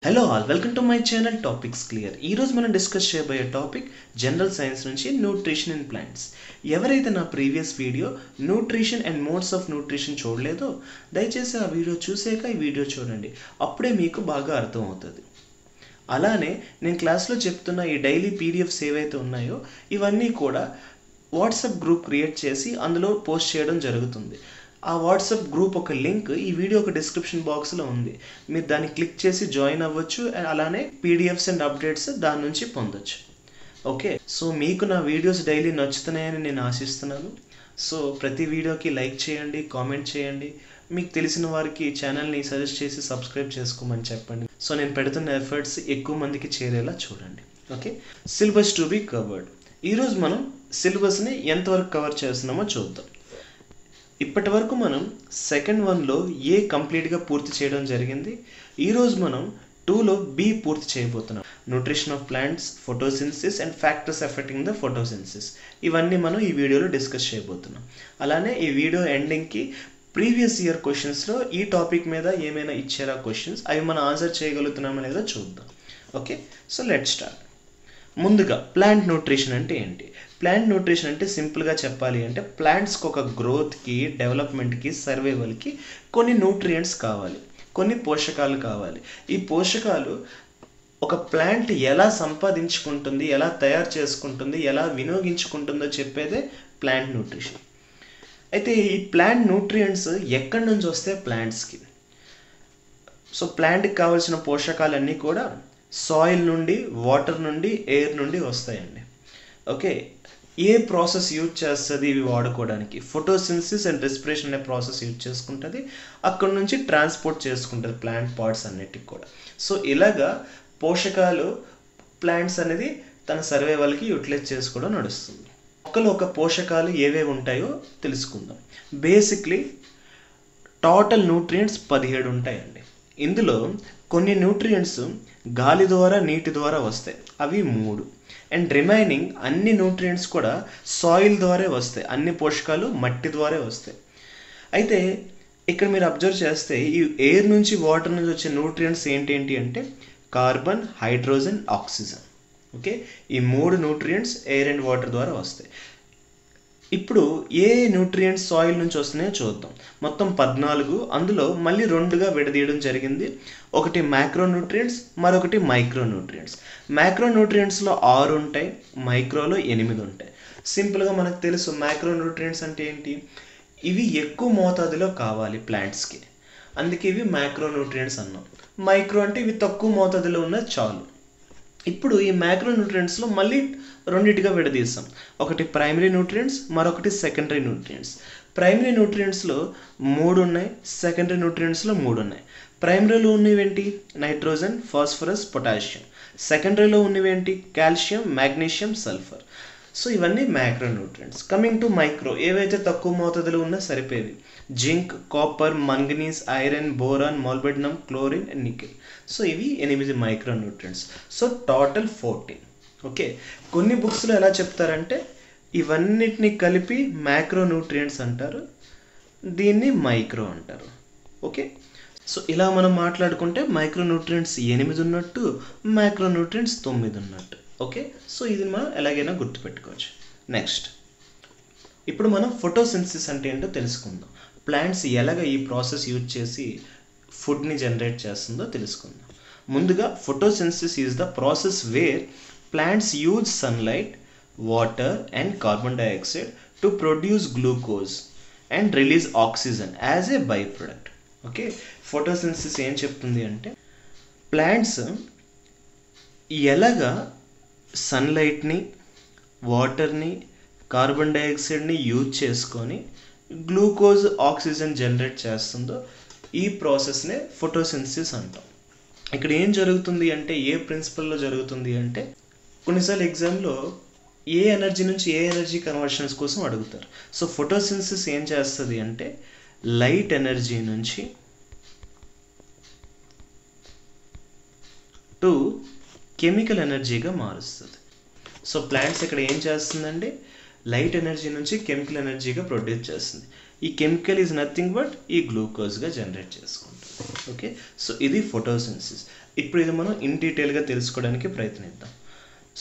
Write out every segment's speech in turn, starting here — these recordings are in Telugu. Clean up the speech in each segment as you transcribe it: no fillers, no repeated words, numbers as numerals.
Hello all welcome to my channel topics clear. ఈరోజు మనం డిస్కస్ చేయబోయే టాపిక్ జనరల్ సైన్స్ నుంచి న్యూట్రిషన్ ఇన్ ప్లాంట్స్. ఎవరైతే నా previous video nutrition and modes of nutrition చూడలేదో దయచేసి ఆ వీడియో చూసాక ఈ వీడియో చూడండి, అప్పుడే మీకు బాగా అర్థమవుతుంది. అలానే నేను క్లాస్లో చెప్తున్న ఈ డైలీ పీడిఎఫ్స్ ఏవైతే ఉన్నాయో ఇవన్నీ కూడా వాట్సాప్ గ్రూప్ క్రియేట్ చేసి అందులో పోస్ట్ చేయడం జరుగుతుంది. ఆ వాట్సాప్ గ్రూప్ ఒక లింక్ ఈ వీడియో ఒక డిస్క్రిప్షన్ బాక్స్లో ఉంది. మీరు దాన్ని క్లిక్ చేసి జాయిన్ అవ్వచ్చు. అలానే పీడిఎఫ్స్ అండ్ అప్డేట్స్ దాని నుంచి పొందొచ్చు. ఓకే, సో మీకు నా వీడియోస్ డైలీ నచ్చుతున్నాయని నేను ఆశిస్తున్నాను. సో ప్రతి వీడియోకి లైక్ చేయండి, కామెంట్ చేయండి, మీకు తెలిసిన వారికి ఛానల్ని సజెస్ట్ చేసి సబ్స్క్రైబ్ చేసుకోమని చెప్పండి. సో నేను పెడుతున్న ఎఫర్ట్స్ ఎక్కువ మందికి చేరేలా చూడండి. Okay, syllabus to be covered. ఈరోజు మనం సిలబస్ని ఎంతవరకు కవర్ చేస్తున్నామో చూద్దాం. ఇప్పటి వరకు మనం సెకండ్ 1లో ఏ కంప్లీట్గా పూర్తి చేయడం జరిగింది. ఈరోజు మనం 2లో బి పూర్తి చేయబోతున్నాం. Nutrition of plants, photosynthesis and factors affecting the photosynthesis, ఇవన్నీ మనం ఈ వీడియోలో డిస్కస్ చేయబోతున్నాం. అలానే ఈ వీడియో ఎండింగ్కి ప్రీవియస్ ఇయర్ క్వశ్చన్స్లో ఈ టాపిక్ మీద ఏమైనా ఇచ్చారా క్వశ్చన్స్, అవి మనం ఆన్సర్ చేయగలుగుతున్నామో లేదో చూద్దాం. Okay, so let's start. ముందుగా ప్లాంట్ న్యూట్రిషన్ అంటే ఏంటి? ప్లాంట్ న్యూట్రిషన్ అంటే సింపుల్గా చెప్పాలి అంటే ప్లాంట్స్కి ఒక గ్రోత్కి, డెవలప్మెంట్కి, సర్వైవల్కి కొన్ని న్యూట్రియంట్స్ కావాలి, కొన్ని పోషకాలు కావాలి. ఈ పోషకాలు ఒక ప్లాంట్ ఎలా సంపాదించుకుంటుంది, ఎలా తయారు చేసుకుంటుంది, ఎలా వినియోగించుకుంటుందో చెప్పేదే ప్లాంట్ న్యూట్రిషన్. అయితే ఈ ప్లాంట్ న్యూట్రియంట్స్ ఎక్కడి నుంచి వస్తే ప్లాంట్స్కి? సో ప్లాంట్కి కావాల్సిన పోషకాలన్నీ కూడా సాయిల్ నుండి, వాటర్ నుండి, ఎయిర్ నుండి వస్తాయండి. ఓకే, ఏ ప్రాసెస్ యూజ్ చేస్తుంది ఇవి వాడుకోవడానికి? ఫోటోసిన్సిస్ అండ్ రెస్పిరేషన్ అనే ప్రాసెస్ యూజ్ చేసుకుంటుంది. అక్కడ నుంచి ట్రాన్స్పోర్ట్ చేసుకుంటుంది ప్లాంట్ పార్ట్స్ అన్నిటికి కూడా. సో ఇలాగా పోషకాలు ప్లాంట్స్ అనేది తన సర్వైవల్కి యూటిలైజ్ చేసుకోవడం నడుస్తుంది. మొక్కలు ఒక పోషకాలు ఏవేవి ఉంటాయో తెలుసుకుందాం. బేసిక్లీ టోటల్ న్యూట్రియంట్స్ 17 ఉంటాయండి. ఇందులో కొన్ని న్యూట్రియంట్స్ గాలి ద్వారా, నీటి ద్వారా వస్తాయి, అవి 3. అండ్ రిమైనింగ్ అన్ని న్యూట్రియంట్స్ కూడా సాయిల్ ద్వారా వస్తాయి, అన్ని పోషకాలు మట్టి ద్వారా వస్తాయి. అయితే ఇక్కడ మీరు అబ్జర్వ్ చేస్తే ఈ ఎయిర్ నుంచి, వాటర్ నుంచి వచ్చే న్యూట్రియంట్స్ ఏంటి అంటే కార్బన్, హైడ్రోజన్, ఆక్సిజన్. ఓకే, ఈ 3 న్యూట్రియంట్స్ ఎయిర్ అండ్ వాటర్ ద్వారా వస్తాయి. ఇప్పుడు ఏ న్యూట్రియంట్స్ సాయిల్ నుంచి వస్తున్నాయో చూద్దాం. మొత్తం 14, అందులో మళ్ళీ 2గా విడదీయడం జరిగింది. ఒకటి మ్యాక్రో న్యూట్రియంట్స్, మరొకటి మైక్రో న్యూట్రియంట్స్. మ్యాక్రో న్యూట్రియంట్స్లో 6 ఉంటాయి, మైక్రోలో 8 ఉంటాయి. సింపుల్గా మనకు తెలుసు మ్యాక్రో న్యూట్రియంట్స్ అంటే ఏంటి, ఇవి ఎక్కువ మోతాదులో కావాలి ప్లాంట్స్కి, అందుకే ఇవి మ్యాక్రో న్యూట్రియంట్స్ అన్నాం. మైక్రో అంటే ఇవి తక్కువ మోతాదులో ఉన్న చాలు. ఇప్పుడు ఈ మ్యాక్రో న్యూట్రియంట్స్లో మళ్ళీ 2గా విడదీస్తాం. ఒకటి ప్రైమరీ న్యూట్రియంట్స్, మరొకటి సెకండరీ న్యూట్రియంట్స్. ప్రైమరీ న్యూట్రియంట్స్లో 3 ఉన్నాయి, సెకండరీ న్యూట్రియంట్స్లో 3 ఉన్నాయి. ప్రైమరీలో ఉన్నవేంటి? Nitrogen, phosphorus, potassium. సెకండరీలో ఉన్నవేంటి? Calcium, magnesium, sulphur. సో ఇవన్నీ macronutrients. Coming to micro, ఏవైతే తక్కువ మోతాదులో ఉన్నా సరిపోయేవి: zinc, copper, manganese, iron, boron, molybdenum, chlorine and nickel. So ఇవి 8 micronutrients. So total 14. Okay, కొన్ని బుక్స్లో ఎలా చెప్తారంటే ఇవన్నిటిని కలిపి మ్యాక్రో న్యూట్రియంట్స్ అంటారు, దీన్ని మైక్రో అంటారు. ఓకే, సో ఇలా మనం మాట్లాడుకుంటే మైక్రో న్యూట్రియంట్స్ 8 ఉన్నట్టు, మ్యాక్రో న్యూట్రియంట్స్ 9 ఉన్నట్టు. ఓకే, సో ఇది మనం ఎలాగైనా గుర్తుపెట్టుకోవచ్చు. నెక్స్ట్, ఇప్పుడు మనం ఫోటోసిన్సిస్ అంటే ఏంటో తెలుసుకుందాం. ప్లాంట్స్ ఎలాగ ఈ ప్రాసెస్ యూజ్ చేసి ఫుడ్ని జనరేట్ చేస్తుందో తెలుసుకుందాం. ముందుగా photosynthesis is the process where plants use sunlight, water and carbon dioxide to produce glucose and release oxygen as a byproduct. Okay, photosynthesis ఏం చెప్తుంది అంటే ప్లాంట్స్ ఎలాగా సన్లైట్ని, వాటర్ని, కార్బన్ డైఆక్సైడ్ని యూజ్ చేసుకొని గ్లూకోజ్, ఆక్సిజన్ జనరేట్ చేస్తుందో ఈ ప్రాసెస్నే ఫోటోసిన్సిస్ అంటాం. ఇక్కడ ఏం జరుగుతుంది అంటే, ఏ ప్రిన్సిపల్లో జరుగుతుంది అంటే, కొన్నిసార్లు ఎగ్జామ్లో ఏ ఎనర్జీ నుంచి ఏ ఎనర్జీ కన్వర్షన్స్ కోసం అడుగుతారు. సో ఫోటోసిన్సిస్ ఏం చేస్తుంది అంటే లైట్ ఎనర్జీ నుంచి టు కెమికల్ ఎనర్జీగా మారుస్తుంది. సో ప్లాంట్స్ ఇక్కడ ఏం చేస్తుందంటే లైట్ ఎనర్జీ నుంచి కెమికల్ ఎనర్జీగా ప్రొడ్యూస్ చేస్తుంది. ఈ కెమికల్ ఈజ్ నథింగ్ బట్ ఈ గ్లూకోజ్గా జనరేట్ చేసుకుంటుంది. ఓకే, సో ఇది ఫోటోసింథసిస్. ఇప్పుడు ఇది మనం ఇన్ డీటెయిల్గా తెలుసుకోవడానికి ప్రయత్నిద్దాం.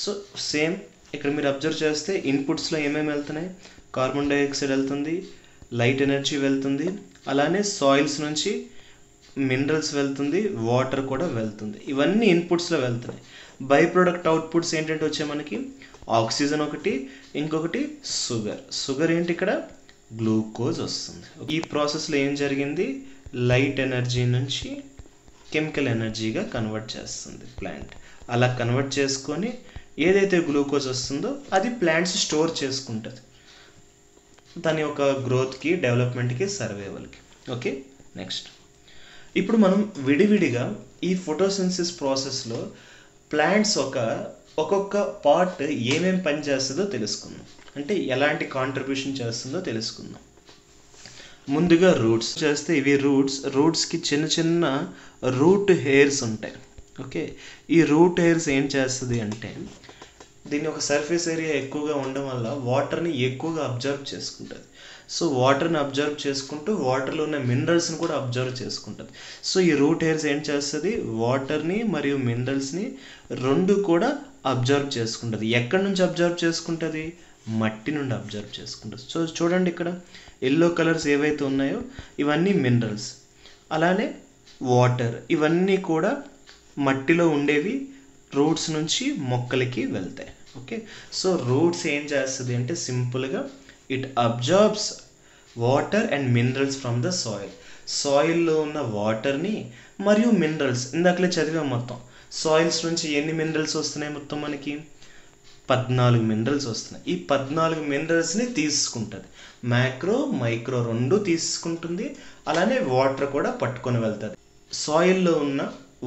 సో సేమ్ ఇక్కడ మీరు అబ్జర్వ్ చేస్తే ఇన్పుట్స్లో ఏమేమి వెళ్తున్నాయి, కార్బన్ డైఆక్సైడ్ వెళ్తుంది, లైట్ ఎనర్జీ వెళ్తుంది, అలానే సాయిల్స్ నుంచి మినరల్స్ వెళ్తుంది, వాటర్ కూడా వెళ్తుంది. ఇవన్నీ ఇన్పుట్స్లో వెళ్తున్నాయి. బై ప్రొడక్ట్ అవుట్పుట్స్ ఏంటంటే వచ్చే మనకి ఆక్సిజన్ ఒకటి, ఇంకొకటి షుగర్ ఏంటి ఇక్కడ గ్లూకోజ్ వస్తుంది. ఈ ప్రాసెస్లో ఏం జరిగింది, లైట్ ఎనర్జీ నుంచి కెమికల్ ఎనర్జీగా కన్వర్ట్ చేస్తుంది ప్లాంట్. అలా కన్వర్ట్ చేసుకొని ఏదైతే గ్లూకోజ్ వస్తుందో అది ప్లాంట్స్ స్టోర్ చేసుకుంటుంది దాని యొక్క గ్రోత్కి, డెవలప్మెంట్కి, సర్వైవల్కి. ఓకే, నెక్స్ట్ ఇప్పుడు మనం విడివిడిగా ఈ ఫోటోసింథసిస్ ప్రాసెస్లో ప్లాంట్స్ ఒక్కొక్క పార్ట్ ఏమేమి పని చేస్తుందో తెలుసుకుందాం, అంటే ఎలాంటి కాంట్రిబ్యూషన్ చేస్తుందో తెలుసుకుందాం. ముందుగా రూట్స్ చేస్తే ఇవి రూట్స్కి చిన్న చిన్న రూట్ హెయిర్స్ ఉంటాయి. ఓకే, ఈ రూట్ హెయిర్స్ ఏం చేస్తుంది అంటే దీని ఒక సర్ఫేస్ ఏరియా ఎక్కువగా ఉండడం వల్ల వాటర్ని ఎక్కువగా అబ్జర్వ్ చేసుకుంటుంది. సో వాటర్ని అబ్జర్వ్ చేసుకుంటూ వాటర్లో ఉన్న మినరల్స్ని కూడా అబ్జర్వ్ చేసుకుంటుంది. సో ఈ రూట్ హెయిర్స్ ఏం చేస్తుంది, వాటర్ని మరియు మినరల్స్ని రెండు కూడా అబ్జర్వ్ చేసుకుంటుంది. ఎక్కడి నుంచి అబ్జర్వ్ చేసుకుంటుంది, మట్టి నుండి అబ్జర్వ్ చేసుకుంటుంది. సో చూడండి ఇక్కడ ఎల్లో కలర్స్ ఏవైతే ఉన్నాయో ఇవన్నీ మినరల్స్, అలానే వాటర్ ఇవన్నీ కూడా మట్టిలో ఉండేవి రూట్స్ నుంచి మొక్కలకి వెళ్తాయి. ఓకే, సో రూట్స్ ఏం చేస్తుంది అంటే సింపుల్గా it absorbs water and minerals from the సాయిల్లో ఉన్న వాటర్ని మరియు మినరల్స్ ఇందాకలే చదివాం. మొత్తం సాయిల్స్ నుంచి ఎన్ని మినరల్స్ వస్తున్నాయి, మొత్తం మనకి 14 మినరల్స్ వస్తున్నాయి. ఈ 14 మినరల్స్ని తీసుకుంటుంది, మ్యాక్రో మైక్రో రెండు తీసుకుంటుంది, అలానే వాటర్ కూడా పట్టుకొని వెళ్తుంది. సాయిల్లో ఉన్న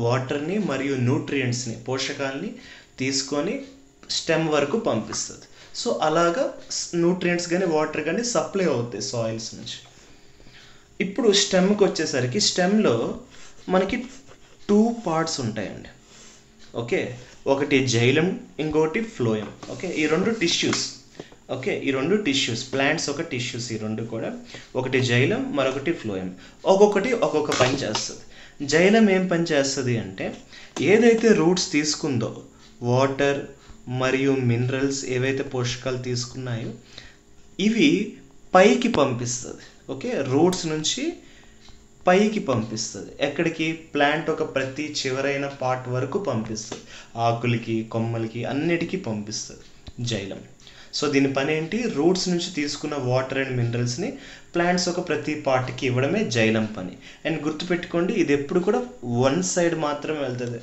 వాటర్ని మరియు న్యూట్రియంట్స్ని, పోషకాలని తీసుకొని స్టెమ్ వరకు పంపిస్తుంది. సో అలాగా న్యూట్రియంట్స్ కానీ వాటర్ కానీ సప్లై అవుతాయి సాయిల్స్ నుంచి. ఇప్పుడు స్టెమ్కి వచ్చేసరికి స్టెమ్లో మనకి 2 పార్ట్స్ ఉంటాయండి. ఓకే, ఒకటి జైలం, ఇంకోటి ఫ్లోయం. ఓకే, ఈ రెండు టిష్యూస్. ఓకే, ఈ రెండు టిష్యూస్, ప్లాంట్స్ ఒక టిష్యూస్, ఈ రెండు కూడా ఒకటి జైలం మరొకటి ఫ్లోయం. ఒక్కొక్కటి ఒక్కొక్క పని చేస్తుంది. జైలం ఏం పని చేస్తుంది అంటే ఏదైతే రూట్స్ తీసుకుందో వాటర్ మరియు మినరల్స్ ఏవైతే పోషకాలు తీసుకున్నాయో ఇవి పైకి పంపిస్తుంది. ఓకే, రూట్స్ నుంచి పైకి పంపిస్తుంది. ఎక్కడికి, ప్లాంట్ ఒక ప్రతి చివరైన పార్ట్ వరకు పంపిస్తుంది, ఆకులకి, కొమ్మలకి అన్నిటికీ పంపిస్తుంది జైలం. సో దీని పని ఏంటి, రూట్స్ నుంచి తీసుకున్న వాటర్ అండ్ మినరల్స్ని ప్లాంట్స్ ఒక ప్రతి పార్ట్కి ఇవ్వడమే జైలం పని. అండ్ గుర్తుపెట్టుకోండి, ఇది ఎప్పుడు కూడా వన్ సైడ్ మాత్రమే వెళ్తుంది,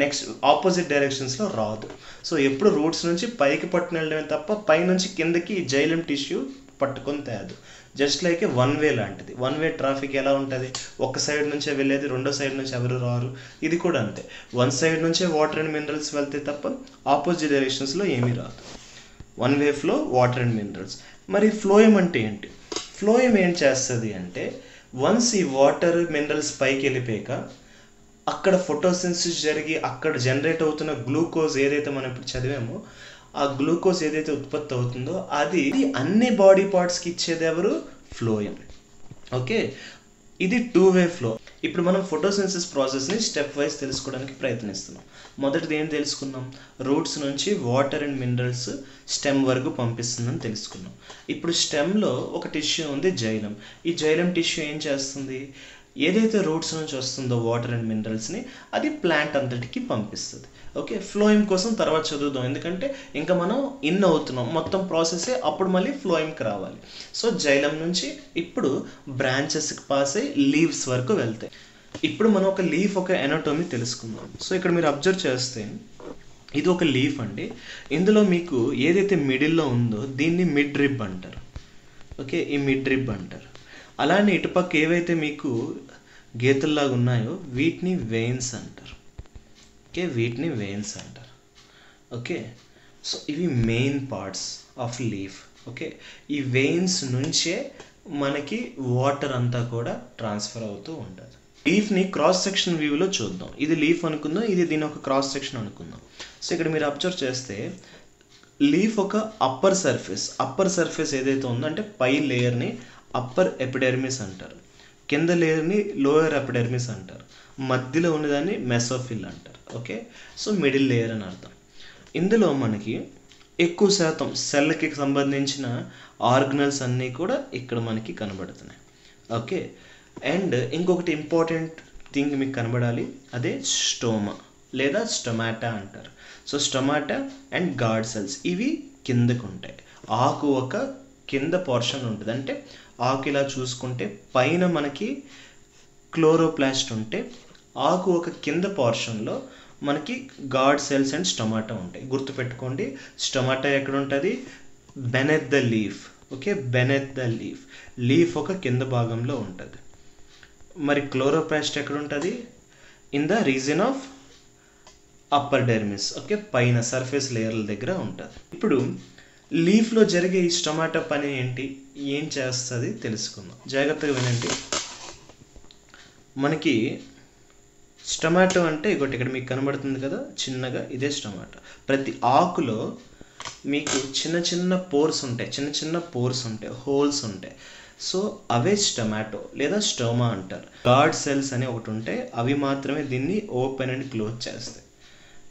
నెక్స్ట్ ఆపోజిట్ డైరెక్షన్స్లో రాదు. సో ఎప్పుడు రూట్స్ నుంచి పైకి పట్టుకుని వెళ్ళడమే తప్ప పైనుంచి కిందకి జైలం టిష్యూ పట్టుకొని తేదు. Just like a one way లాంటిది. వన్ వే ట్రాఫిక్ ఎలా ఉంటుంది, ఒక సైడ్ నుంచే వెళ్ళేది, రెండో సైడ్ నుంచి ఎవరు రారు. ఇది కూడా అంతే, వన్ సైడ్ నుంచే వాటర్ అండ్ మినరల్స్ వెళ్తే తప్ప ఆపోజిట్ డైరెక్షన్స్లో ఏమీ రాదు. One way flow water and minerals. మరి ఫ్లోయం అంటే ఏంటి, ఫ్లోయం ఏం చేస్తుంది అంటే వన్స్ ఈ వాటర్ మినరల్స్ పైకి వెళ్ళిపోయాక అక్కడ ఫోటోసింథసిస్ జరిగి అక్కడ జనరేట్ అవుతున్న గ్లూకోజ్ ఏదైతే మనం ఇప్పుడు చదివామో ఆ గ్లూకోజ్ ఏదైతే ఉత్పత్తి అవుతుందో అది అన్ని బాడీ పార్ట్స్కి ఇచ్చేది ఎవరు, ఫ్లోయం. ఓకే, ఇది 2-వే ఫ్లో. ఇప్పుడు మనం ఫోటోసింథసిస్ ప్రాసెస్ని స్టెప్ వైజ్ తెలుసుకోవడానికి ప్రయత్నిస్తున్నాం. మొదటిది ఏం తెలుసుకున్నాం, రూట్స్ నుంచి వాటర్ అండ్ మినరల్స్ స్టెమ్ వరకు పంపిస్తుందని తెలుసుకున్నాం. ఇప్పుడు స్టెమ్లో ఒక టిష్యూ ఉంది జైలం. ఈ జైలం టిష్యూ ఏం చేస్తుంది, ఏదైతే రూట్స్ నుంచి వస్తుందో వాటర్ అండ్ మినరల్స్ని అది ప్లాంట్ అంతటికి పంపిస్తుంది. ఓకే, ఫ్లోయిమ్ కోసం తర్వాత చదువుదాం, ఎందుకంటే ఇంకా మనం ఇన్ అవుతున్నాం, మొత్తం ప్రాసెసే అప్పుడు మళ్ళీ ఫ్లోయిమ్కి రావాలి. సో జైలం నుంచి ఇప్పుడు బ్రాంచెస్కి పాస్ అయ్యి లీవ్స్ వరకు వెళ్తాయి. ఇప్పుడు మనం ఒక లీఫ్ ఒక ఎనాటమీ తెలుసుకుందాం. సో ఇక్కడ మీరు అబ్జర్వ్ చేస్తే ఇది ఒక లీఫ్ అండి. ఇందులో మీకు ఏదైతే మిడిల్లో ఉందో దీన్ని మిడ్ రిబ్ అంటారు. ఓకే, ఈ మిడ్ రిబ్ అంటారు. అలానే ఇటుపక్క ఏవైతే మీకు గీతల్లాగా ఉన్నాయో వీటిని వెయిన్స్ అంటారు. ఓకే, వీటిని వెయిన్స్ అంటారు. ఓకే, సో ఇవి main parts of leaf. Okay, ఈ వెయిన్స్ నుంచే మనకి వాటర్ అంతా కూడా ట్రాన్స్ఫర్ అవుతూ ఉంటుంది. లీఫ్ని క్రాస్ సెక్షన్ వ్యూలో చూద్దాం. ఇది లీఫ్ అనుకుందాం, ఇది దీని ఒక క్రాస్ సెక్షన్ అనుకుందాం. సో ఇక్కడ మీరు అబ్జర్వ్ చేస్తే లీఫ్ ఒక అప్పర్ సర్ఫేస్ ఏదైతే ఉందో అంటే పై లేయర్ని అప్పర్ ఎపిడెర్మిస్ అంటారు. కింద లేయర్ని లోయర్ ఎపిడెర్మిస్ అంటారు, మధ్యలో ఉన్నదాన్ని మెసోఫిల్ అంటారు. ఓకే, సో మిడిల్ లేయర్ అని అర్థం. ఇందులో మనకి ఎక్కువ శాతం సెల్కి సంబంధించిన ఆర్గనల్స్ అన్నీ కూడా ఇక్కడ మనకి కనబడుతున్నాయి. ఓకే, అండ్ ఇంకొకటి ఇంపార్టెంట్ థింగ్ మీకు కనబడాలి, అదే స్టోమా లేదా స్టొమాటా అంటారు. So stomata and guard cells ఇవి కిందకు ఉంటాయి. ఆకు ఒక కింద పోర్షన్ ఉంటుంది, అంటే ఆకు ఇలా చూసుకుంటే పైన మనకి క్లోరోప్లాస్ట్ ఉంటే ఆకు ఒక కింద పోర్షన్లో మనకి గార్డ్ సెల్స్ అండ్ స్టొమాటా ఉంటాయి. గుర్తుపెట్టుకోండి, స్టొమాటా ఎక్కడ ఉంటుంది, beneath the leaf. Okay, beneath the leaf, leaf ఒక కింద భాగంలో ఉంటుంది. మరి క్లోరోప్లాస్ట్ ఎక్కడ ఉంటుంది, in the region of upper dermis. Okay, పైన సర్ఫేస్ లేయర్ల దగ్గర ఉంటుంది. ఇప్పుడు లీఫ్లో జరిగే ఈ స్టొమాటో పని ఏంటి, ఏం చేస్తుంది తెలుసుకుందాం, జాగ్రత్తగా వినండి. మనకి స్టొమాటో అంటే ఇక్కడ మీకు కనబడుతుంది కదా చిన్నగా, ఇదే స్టొమాటో. ప్రతి ఆకులో మీకు చిన్న చిన్న పోర్స్ ఉంటాయి, చిన్న చిన్న పోర్స్ ఉంటాయి, హోల్స్ ఉంటాయి. సో అవే స్టొమాటో లేదా స్టోమా అంటారు. గార్డ్ సెల్స్ అని ఒకటి ఉంటాయి, అవి మాత్రమే దీన్ని ఓపెన్ అండ్ క్లోజ్ చేస్తాయి.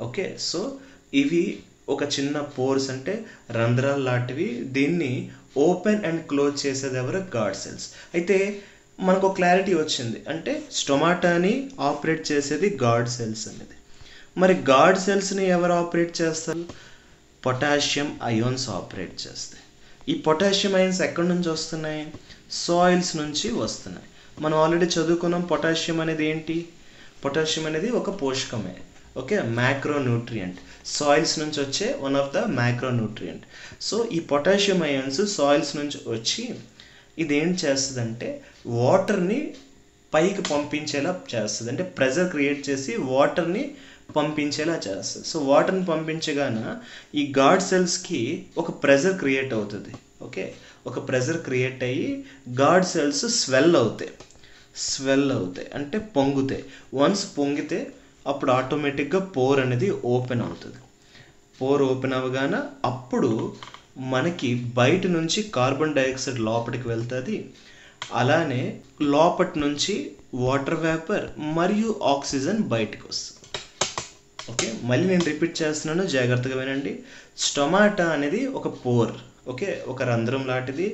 ఓకే, సో ఇవి ఒక చిన్న పోర్స్ అంటే రంధ్రాలు లాంటివి, దీన్ని ఓపెన్ అండ్ క్లోజ్ చేసేది ఎవరు, గార్డ్ సెల్స్. అయితే మనకు క్లారిటీ వచ్చింది, అంటే స్టొమాటాని ఆపరేట్ చేసేది గార్డ్ సెల్స్ అనేది. మరి గార్డ్ సెల్స్ని ఎవరు ఆపరేట్ చేస్తారు, పొటాషియం అయోన్స్ ఆపరేట్ చేస్తాయి. ఈ పొటాషియం అయోన్స్ ఎక్కడి నుంచి వస్తున్నాయి, సాయిల్స్ నుంచి వస్తున్నాయి. మనం ఆల్రెడీ చదువుకున్నాం పొటాషియం అనేది ఏంటి, పొటాషియం అనేది ఒక పోషకమే. ఓకే, మ్యాక్రోన్యూట్రియంట్, సాయిల్స్ నుంచి వచ్చే one of the macronutrient. So ఈ పొటాషియం అయాన్స్ సాయిల్స్ నుంచి వచ్చి ఇది ఏం చేస్తుందంటే వాటర్ని పైకి పంపించేలా చేస్తుంది, అంటే ప్రెజర్ క్రియేట్ చేసి వాటర్ని పంపించేలా చేస్తుంది. సో వాటర్ని పంపించగానే ఈ గార్డ్ సెల్స్కి ఒక ప్రెజర్ క్రియేట్ అవుతుంది. ఓకే, ఒక ప్రెజర్ క్రియేట్ అయ్యి గార్డ్ సెల్స్ స్వెల్ అవుతాయి అంటే పొంగుతాయి. వన్స్ పొంగితే అప్పుడు ఆటోమేటిక్గా పోర్ అనేది ఓపెన్ అవుతుంది. పోర్ ఓపెన్ అవ్వగానే అప్పుడు మనకి బయట నుంచి కార్బన్ డైఆక్సైడ్ లోపలికి వెళ్తుంది, అలానే లోపటి నుంచి వాటర్ వేపర్ మరియు ఆక్సిజన్ బయటకు వస్తుంది. ఓకే, మళ్ళీ నేను రిపీట్ చేస్తున్నాను, జాగ్రత్తగా వినండి. స్టొమాటా అనేది ఒక పోర్, ఓకే, ఒక రంధ్రం లాంటిది.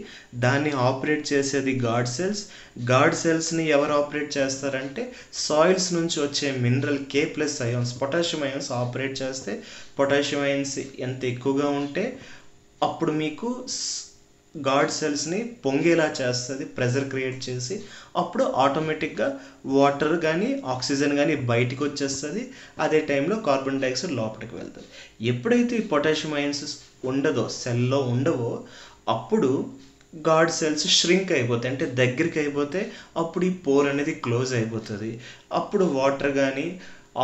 దాన్ని ఆపరేట్ చేసేది గార్డ్ సెల్స్. గార్డ్ సెల్స్ని ఎవరు ఆపరేట్ చేస్తారంటే సాయిల్స్ నుంచి వచ్చే mineral K+ ions, potassium ions operate చేస్తే, పొటాషియం అయాన్స్ ఎంత ఎక్కువగా ఉంటే అప్పుడు మీకు గార్డ్ సెల్స్ని పొంగేలా చేస్తుంది, ప్రెజర్ క్రియేట్ చేసి. అప్పుడు ఆటోమేటిక్గా వాటర్ కానీ ఆక్సిజన్ కానీ బయటికి వచ్చేస్తుంది. అదే టైంలో కార్బన్ డైఆక్సైడ్ లోపలికి వెళ్తుంది. ఎప్పుడైతే ఈ పొటాషియం అయాన్స్ ఉండదో, సెల్లో ఉండవో, అప్పుడు గార్డ్ సెల్స్ ష్రింక్ అయిపోతాయి, అంటే దగ్గరికి అయిపోతే అప్పుడు ఈ పోర్ అనేది క్లోజ్ అయిపోతుంది. అప్పుడు వాటర్ కానీ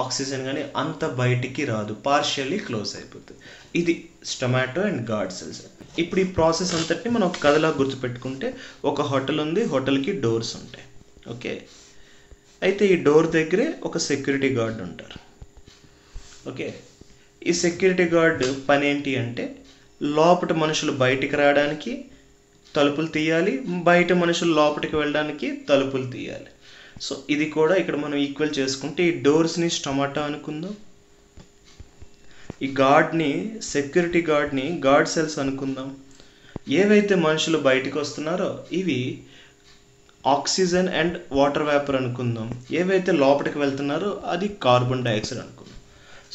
ఆక్సిజన్ కానీ అంత బయటికి రాదు, పార్షియల్లీ క్లోజ్ అయిపోతుంది. ఇది స్టొమాటో అండ్ గార్డ్ సెల్స్. ఇప్పుడు ఈ ప్రాసెస్ అంతటిని మనం ఒక కథలా గుర్తుపెట్టుకుంటే, ఒక హోటల్ ఉంది, హోటల్కి డోర్స్ ఉంటాయి. ఓకే, అయితే ఈ డోర్ దగ్గరే ఒక సెక్యూరిటీ గార్డ్ ఉంటారు. ఓకే, ఈ సెక్యూరిటీ గార్డ్ పని ఏంటి అంటే లోపల మనుషులు బయటికి రావడానికి తలుపులు తీయాలి, బయట మనుషులు లోపలికి వెళ్ళడానికి తలుపులు తీయాలి. సో ఇది కూడా ఇక్కడ మనం ఈక్వల్ చేసుకుంటే ఈ డోర్స్ని స్టొమాటో అనుకుందాం, ఈ గార్డ్ని, సెక్యూరిటీ గార్డ్ని గార్డ్ సెల్స్ అనుకుందాం. ఏవైతే మనుషులు బయటకు వస్తున్నారో ఇవి ఆక్సిజన్ అండ్ వాటర్ వేపర్ అనుకుందాం. ఏవైతే లోపలికి వెళ్తున్నారో అది కార్బన్ డైఆక్సైడ్ అనుకుందాం.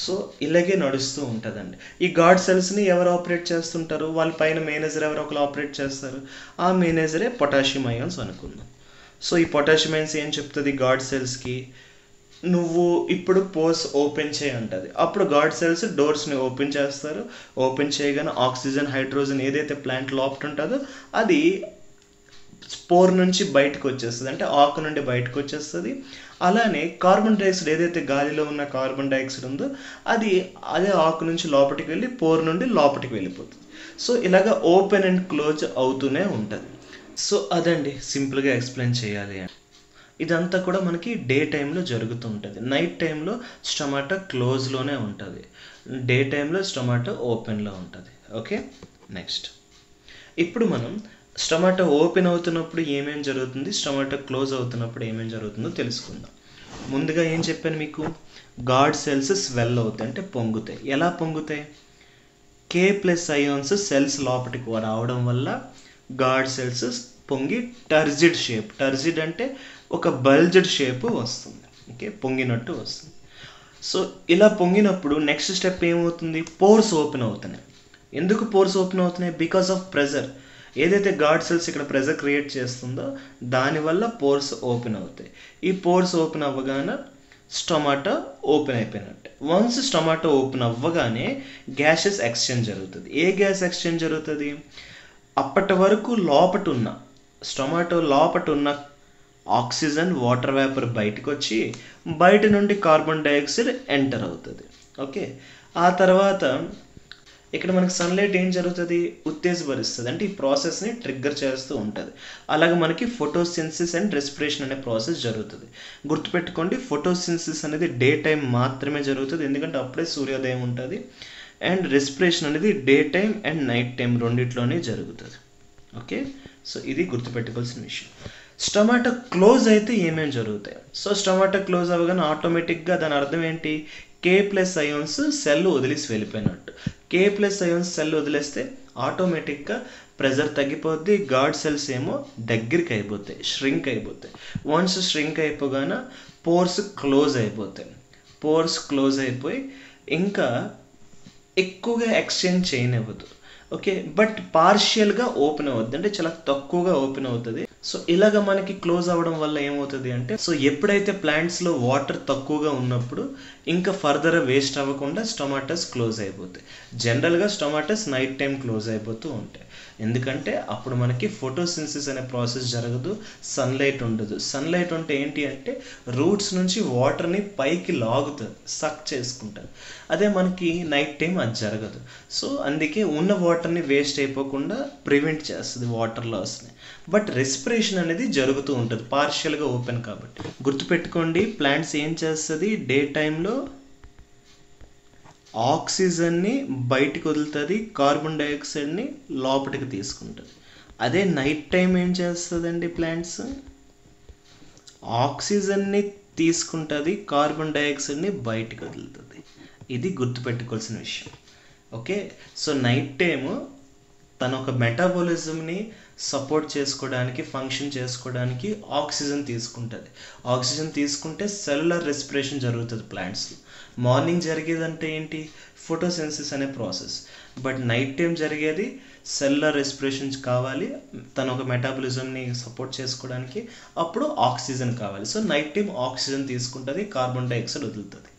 సో ఇలాగే నడుస్తూ ఉంటుందండి. ఈ గార్డ్ సెల్స్ని ఎవరు ఆపరేట్ చేస్తుంటారు, వాళ్ళ పైన మేనేజర్ ఎవరో ఒకరు ఆపరేట్ చేస్తారు. ఆ మేనేజరే పొటాషియం అయాన్స్ అనుకుందాం. సో ఈ పొటాషియం అయాన్స్ ఏం చెప్తుంది గార్డ్ సెల్స్కి, నువ్వు ఇప్పుడు పోర్స్ ఓపెన్ చేయంటది. అప్పుడు గార్డ్ సెల్స్ డోర్స్ని ఓపెన్ చేస్తారు. ఓపెన్ చేయగానే ఆక్సిజన్, హైడ్రోజన్ ఏదైతే ప్లాంట్ లోపల ఉంటుందో అది పోర్ నుంచి బయటకు వచ్చేస్తుంది, అంటే ఆకు నుండి బయటకు వచ్చేస్తుంది. అలానే కార్బన్ డైఆక్సైడ్ ఏదైతే గాలిలో ఉన్న కార్బన్ డైఆక్సైడ్ ఉందో అది అదే ఆకు నుంచి లోపలికి వెళ్ళి పోర్ నుండి లోపలికి వెళ్ళిపోతుంది. సో ఇలాగ ఓపెన్ అండ్ క్లోజ్ అవుతూనే ఉంటుంది. సో అదండి సింపుల్గా ఎక్స్ప్లెయిన్ చేయాలి. ఇదంతా కూడా మనకి డే టైంలో జరుగుతూ ఉంటుంది. నైట్ టైంలో స్టొమాటో క్లోజ్లోనే ఉంటుంది, డే టైంలో స్టొమాటో ఓపెన్లో ఉంటుంది. ఓకే, నెక్స్ట్ ఇప్పుడు మనం స్టొమాటో ఓపెన్ అవుతున్నప్పుడు ఏమేం జరుగుతుంది, స్టొమాటో క్లోజ్ అవుతున్నప్పుడు ఏమేం జరుగుతుందో తెలుసుకుందాం. ముందుగా ఏం చెప్పాను మీకు, గాడ్ సెల్స్ స్వెల్ అవుతాయి అంటే పొంగుతాయి. ఎలా పొంగుతాయి? K+ అయాన్స్ సెల్స్ లోపలికి రావడం వల్ల గాడ్ సెల్స్ పొంగి టర్జిడ్ షేప్, టర్జిడ్ అంటే ఒక బల్జ్డ్ షేప్ వస్తుంది. ఓకే, పొంగినట్టు వస్తుంది. సో ఇలా పొంగినప్పుడు నెక్స్ట్ స్టెప్ ఏమవుతుంది, పోర్స్ ఓపెన్ అవుతున్నాయి. ఎందుకు పోర్స్ ఓపెన్ అవుతున్నాయి? Because of pressure. ఏదైతే గాడ్ సెల్స్ ఇక్కడ ప్రెజర్ క్రియేట్ చేస్తుందో దానివల్ల పోర్స్ ఓపెన్ అవుతాయి. ఈ పోర్స్ ఓపెన్ అవ్వగానే స్టొమాటో ఓపెన్ అయిపోయినట్టే. వన్స్ స్టొమాటో ఓపెన్ అవ్వగానే గ్యాసెస్ ఎక్స్చేంజ్ జరుగుతుంది. ఏ గ్యాస్ ఎక్స్చేంజ్ జరుగుతుంది? అప్పటి వరకు స్టొమాటో లోపట ఉన్న ఆక్సిజన్, వాటర్ వేపర్ బయటకు వచ్చి బయట నుండి కార్బన్ డైఆక్సైడ్ ఎంటర్ అవుతుంది. ఓకే, ఆ తర్వాత ఇక్కడ మనకి సన్లైట్ ఏం జరుగుతుంది, ఉత్తేజపరుస్తుంది, అంటే ఈ ప్రాసెస్ని ట్రిగ్గర్ చేస్తూ ఉంటుంది. అలాగే మనకి ఫోటోసిన్సిస్ అండ్ రెస్పిరేషన్ అనే ప్రాసెస్ జరుగుతుంది. గుర్తుపెట్టుకోండి, ఫోటోసిన్సిస్ అనేది డే టైం మాత్రమే జరుగుతుంది, ఎందుకంటే అప్పుడే సూర్యోదయం ఉంటుంది. అండ్ రెస్పిరేషన్ అనేది day time and night time రెండిట్లోనే జరుగుతుంది. ఓకే, సో ఇది గుర్తుపెట్టుకోవాల్సిన విషయం. స్టొమాటో క్లోజ్ అయితే ఏమేమి జరుగుతాయి? సో స్టొమాటో క్లోజ్ అవ్వగానే ఆటోమేటిక్గా దాని అర్థం ఏంటి, K+ అయాన్స్ సెల్ వదిలేసి వెళ్ళిపోయినట్టు. K+ అయాన్స్ సెల్ వదిలేస్తే ఆటోమేటిక్గా ప్రెజర్ తగ్గిపోద్ది, గాడ్ సెల్స్ ఏమో దగ్గరికి అయిపోతాయి, ష్రింక్ అయిపోతాయి. వన్స్ ష్రింక్ అయిపోగానే పోర్స్ క్లోజ్ అయిపోతాయి. పోర్స్ క్లోజ్ అయిపోయి ఇంకా ఎక్కువగా ఎక్స్చేంజ్ చేయనివ్వదు. ఓకే, బట్ పార్షియల్గా ఓపెన్ అవుద్ది, అంటే చాలా తక్కువగా ఓపెన్ అవుతుంది. సో ఇలాగ మనకి క్లోజ్ అవ్వడం వల్ల ఏమవుతుంది అంటే, సో ఎప్పుడైతే ప్లాంట్స్లో వాటర్ తక్కువగా ఉన్నప్పుడు ఇంకా ఫర్దర్ వేస్ట్ అవ్వకుండా స్టొమాటోస్ క్లోజ్ అయిపోతాయి. జనరల్గా స్టొమాటోస్ నైట్ టైం క్లోజ్ అయిపోతూ ఉంటాయి, ఎందుకంటే అప్పుడు మనకి ఫోటోసిన్సిస్ అనే ప్రాసెస్ జరగదు, సన్లైట్ ఉండదు. సన్లైట్ ఉంటే ఏంటి అంటే రూట్స్ నుంచి వాటర్ని పైకి లాగుతుంది, సక్ చేసుకుంటుంది. అదే మనకి నైట్ టైం అది జరగదు. సో అందుకే ఉన్న వాటర్ని వేస్ట్ అయిపోకుండా ప్రివెంట్ చేస్తుంది వాటర్ లాస్ని. బట్ రెస్పిరేషన్ అనేది జరుగుతూ ఉంటుంది పార్షియల్గా ఓపెన్ కాబట్టి. గుర్తుపెట్టుకోండి, ప్లాంట్స్ ఏం చేస్తుంది, డే టైంలో ఆక్సిజన్ని బయటికి వదులుతుంది, కార్బన్ డైఆక్సైడ్ని లోపలికి తీసుకుంటుంది. అదే నైట్ టైం ఏం చేస్తుందండి, ప్లాంట్స్ ఆక్సిజన్ని తీసుకుంటుంది, కార్బన్ డైఆక్సైడ్ని బయటికి వదులుతుంది. ఇది గుర్తుపెట్టుకోవాల్సిన విషయం. ఓకే, సో నైట్ టైము తన ఒక మెటాబాలిజంని సపోర్ట్ చేసుకోవడానికి, ఫంక్షన్ చేసుకోవడానికి ఆక్సిజన్ తీసుకుంటుంది. ఆక్సిజన్ తీసుకుంటే సెల్యులర్ రెస్పిరేషన్ జరుగుతుంది ప్లాంట్స్లో. మార్నింగ్ జరిగేదంటే ఏంటి, ఫోటోసిన్సిస్ అనే ప్రాసెస్. బట్ నైట్ టైం జరిగేది సెల్యులర్ రెస్పిరేషన్స్ కావాలి, తన ఒక మెటాబాలిజంని సపోర్ట్ చేసుకోవడానికి, అప్పుడు ఆక్సిజన్ కావాలి. సో నైట్ టైం ఆక్సిజన్ తీసుకుంటుంది, కార్బన్ డైఆక్సైడ్ వదులుతుంది.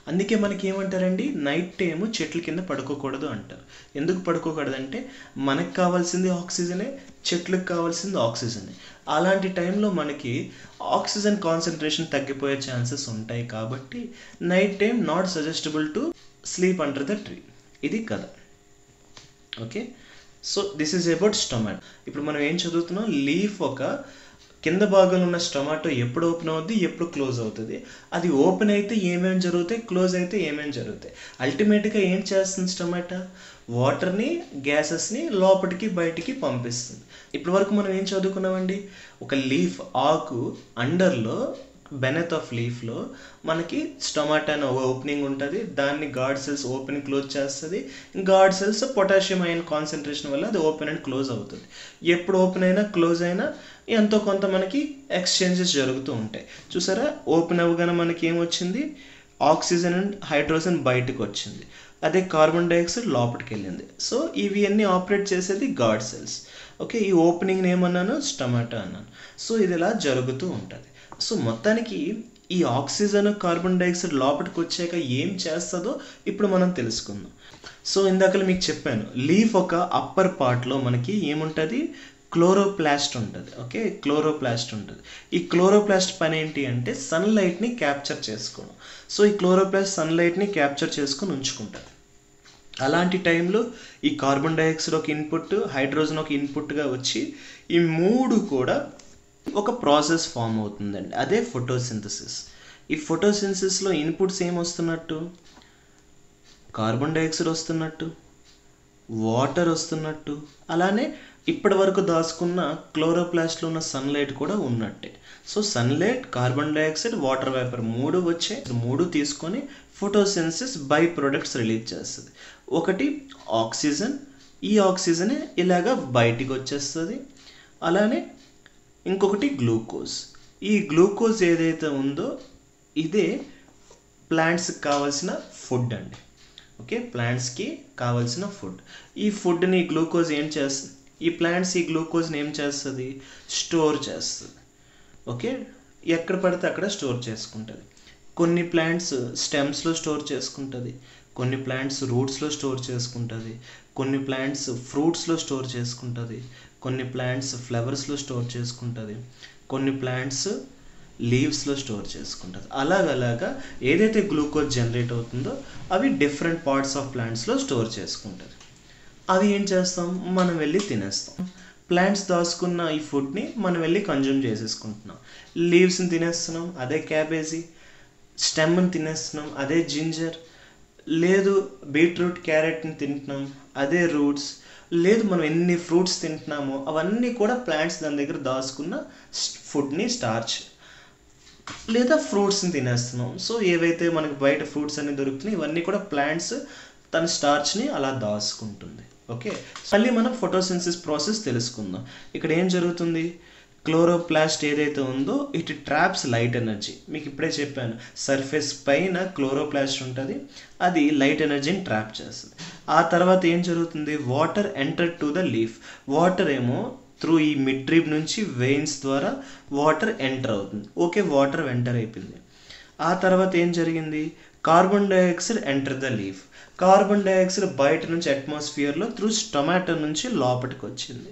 అందుకే మనకి ఏమంటారండి, నైట్ టైము చెట్ల కింద పడుకోకూడదు అంటారు. ఎందుకు పడుకోకూడదంటే మనకు కావాల్సింది ఆక్సిజనే, చెట్లకు కావాల్సింది ఆక్సిజనే. అలాంటి టైంలో మనకి ఆక్సిజన్ కాన్సన్ట్రేషన్ తగ్గిపోయే ఛాన్సెస్ ఉంటాయి కాబట్టి night time not suggestible to sleep under the tree. ఇది కదా. Okay, so this is about స్టొమాటో. ఇప్పుడు మనం ఏం చదువుతున్నాం, లీఫ్ ఒక కింద భాగంలో ఉన్న స్టొమాటో ఎప్పుడు ఓపెన్ అవుద్ది, ఎప్పుడు క్లోజ్ అవుతుంది, అది ఓపెన్ అయితే ఏమేమి జరుగుతాయి, క్లోజ్ అయితే ఏమేమి జరుగుతాయి. అల్టిమేట్గా ఏం చేస్తుంది స్టొమాటో, వాటర్ని, గ్యాసెస్ని లోపలికి బయటికి పంపిస్తుంది. ఇప్పటి వరకు మనం ఏం చదువుకున్నామండి, ఒక లీఫ్ ఆకు అండర్లో బెనెత్ ఆఫ్ లీఫ్లో మనకి స్టొమాటో అనే ఓపెనింగ్ ఉంటుంది, దాన్ని గాడ్ సెల్స్ ఓపెన్ క్లోజ్ చేస్తుంది. గాడ్ సెల్స్ పొటాషియం అయన్ కాన్సన్ట్రేషన్ వల్ల అది ఓపెన్ అండ్ క్లోజ్ అవుతుంది. ఎప్పుడు ఓపెన్ అయినా క్లోజ్ అయినా ఎంతో కొంత మనకి ఎక్స్చేంజెస్ జరుగుతూ ఉంటాయి. చూసారా, ఓపెన్ అవ్వగానే మనకి ఏమొచ్చింది, ఆక్సిజన్ అండ్ హైడ్రోజన్ బయటకు వచ్చింది, అదే కార్బన్ డైఆక్సైడ్ లోపలికి వెళ్ళింది. సో ఇవి అన్నీ ఆపరేట్ చేసేది గాడ్ సెల్స్. ఓకే, ఈ ఓపెనింగ్ని ఏమన్నాను, స్టొమాటో అన్నాను. సో ఇది ఇలా జరుగుతూ ఉంటుంది. సో మొత్తానికి ఈ ఆక్సిజన్, కార్బన్ డైఆక్సైడ్ లోపలికి వచ్చాక ఏం చేస్తుందో ఇప్పుడు మనం తెలుసుకుందాం. సో ఇందాక మీకు చెప్పాను, లీఫ్ ఒక అప్పర్ పార్ట్లో మనకి ఏముంటుంది, క్లోరోప్లాస్ట్ ఉంటుంది. ఓకే, క్లోరోప్లాస్ట్ ఉంటుంది. ఈ క్లోరోప్లాస్ట్ పని ఏంటి అంటే సన్లైట్ని క్యాప్చర్ చేసుకోవడం. సో ఈ క్లోరోప్లాస్ట్ సన్లైట్ని క్యాప్చర్ చేసుకొని ఉంచుకుంటారు. అలాంటి టైంలో ఈ కార్బన్ డైఆక్సైడ్ ఒక ఇన్పుట్, హైడ్రోజన్ ఒక ఇన్పుట్గా వచ్చి ఈ మూడు కూడా ఒక ప్రాసెస్ ఫామ్ అవుతుందండి, అదే ఫోటోసింథసిస్. ఈ ఫోటోసింథసిస్లో ఇన్పుట్స్ ఏమొస్తున్నట్టు, కార్బన్ డైఆక్సైడ్ వస్తున్నట్టు, వాటర్ వస్తున్నట్టు, అలానే ఇప్పటి వరకు దాచుకున్న క్లోరోప్లాస్ట్లో ఉన్న సన్లైట్ కూడా ఉన్నట్టే. So sunlight, carbon dioxide, water vapour మూడు వచ్చాయి. మూడు తీసుకొని ఫోటోసిన్సిస్ బై ప్రొడక్ట్స్ రిలీజ్ చేస్తుంది. ఒకటి ఆక్సిజన్, ఈ ఆక్సిజనే ఇలాగా బయటికి వచ్చేస్తుంది. అలానే ఇంకొకటి గ్లూకోజ్. ఈ గ్లూకోజ్ ఏదైతే ఉందో ఇదే ప్లాంట్స్కి కావాల్సిన ఫుడ్ అండి. ఓకే, ప్లాంట్స్కి కావాల్సిన ఫుడ్. ఈ ఫుడ్ని గ్లూకోజ్ ఏం చేస్తుంది, ఈ ప్లాంట్స్ ఈ గ్లూకోజ్ని ఏం చేస్తుంది, స్టోర్ చేస్తుంది. ఓకే, ఎక్కడ పడితే అక్కడ స్టోర్ చేసుకుంటుంది. కొన్ని ప్లాంట్స్ స్టెమ్స్లో స్టోర్ చేసుకుంటుంది, కొన్ని ప్లాంట్స్ రూట్స్లో స్టోర్ చేసుకుంటుంది, కొన్ని ప్లాంట్స్ ఫ్రూట్స్లో స్టోర్ చేసుకుంటుంది, కొన్ని ప్లాంట్స్ ఫ్లవర్స్లో స్టోర్ చేసుకుంటుంది, కొన్ని ప్లాంట్స్ లీవ్స్లో స్టోర్ చేసుకుంటుంది. అలాగలాగా ఏదైతే గ్లూకోజ్ జనరేట్ అవుతుందో అవి డిఫరెంట్ పార్ట్స్ ఆఫ్ ప్లాంట్స్లో స్టోర్ చేసుకుంటుంది. అవి ఏం చేస్తాం, మనం వెళ్ళి తినేస్తాం. ప్లాంట్స్ దాచుకున్న ఈ ఫుడ్ని మనం వెళ్ళి కన్జ్యూమ్ చేసేసుకుంటున్నాం. లీవ్స్ని తినేస్తున్నాం, అదే క్యాబేజీ. స్టెమ్ని తినేస్తున్నాం, అదే జింజర్. లేదు బీట్రూట్, క్యారెట్ని తింటున్నాం, అదే రూట్స్. లేదు మనం ఎన్ని ఫ్రూట్స్ తింటున్నామో అవన్నీ కూడా ప్లాంట్స్ దాని దగ్గర దాచుకున్న ఫుడ్ని, స్టార్చ్ లేదా ఫ్రూట్స్ని తినేస్తున్నాం. సో ఏవైతే మనకి బయట ఫ్రూట్స్ అన్ని దొరుకుతున్నాయి ఇవన్నీ కూడా ప్లాంట్స్ తన స్టార్చ్ని అలా దాచుకుంటుంది. ఓకే, మళ్ళీ మనం ఫోటోసిన్సిస్ ప్రాసెస్ తెలుసుకుందాం. ఇక్కడ ఏం జరుగుతుంది, క్లోరోప్లాస్ట్ ఏదైతే ఉందో ఇట్ ట్రాప్స్ లైట్ ఎనర్జీ. మీకు ఇప్పుడే చెప్పాను, సర్ఫేస్ పైన క్లోరోప్లాస్ట్ ఉంటుంది, అది లైట్ ఎనర్జీని ట్రాప్ చేస్తుంది. ఆ తర్వాత ఏం జరుగుతుంది, water enter to the leaf. Water ఏమో త్రూ ఈ మిడ్ రీబ్ నుంచి వెయిన్స్ ద్వారా వాటర్ ఎంటర్ అవుతుంది. ఓకే, వాటర్ ఎంటర్ అయిపోయింది. ఆ తర్వాత ఏం జరిగింది, carbon dioxide enter the leaf. Carbon dioxide బయట నుంచి అట్మాస్ఫియర్లో త్రూ స్టొమాటో నుంచి లోపలికి వచ్చింది.